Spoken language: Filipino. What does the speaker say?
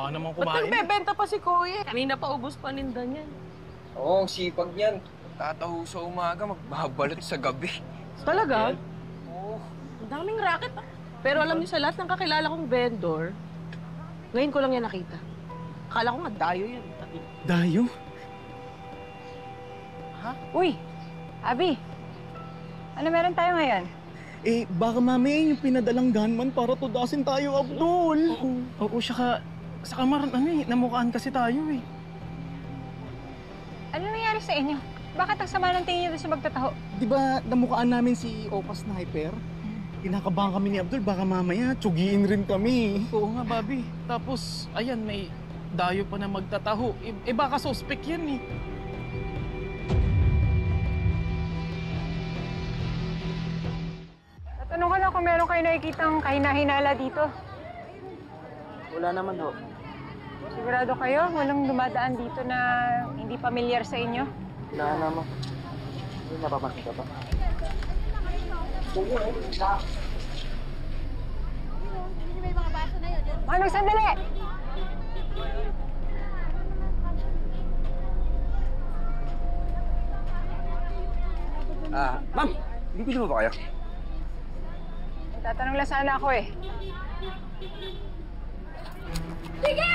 Baka naman Ba't kumain. nagbebenta pa si Kuya? Kanina pa ubos paninda niyan. Oo, ang sipag niyan. Tataho sa umaga, magbabalot sa gabi. Talaga? Oo. Ang daming racket ah. Pero alam niyo sa lahat ng kakilala kong vendor, ngayon ko lang yan nakita. Akala ko nga dayo yan. Dayo? Ha? Uy, Abi, ano meron tayo ngayon? Eh, baka mamaya yung pinadalang gunman para tudasin tayo, Abdul. Oo, saka namukhaan kasi tayo eh. Ano nangyari sa inyo? Bakit ang sama ng tingin niyo doon sa magtataho? Di ba namukhaan namin si Opa Sniper? Kinakabahan kami ni Abdul, baka mamaya tsugiin rin kami. Oo nga, Bobby. Tapos, ayan, may dayo pa na magtataho. Eh baka suspect yan eh. Tatanong ko lang kung meron kayo nakikitang kahina-hinala dito. Wala naman ho. Sigurado kayo? Walang dumadaan dito na hindi pamilyar sa inyo? Wala naman. Hindi napapansin ka ba? Manong, sandali! Ma'am, bibili mo ba kayo? Tatanong lang sana ako eh. Sige!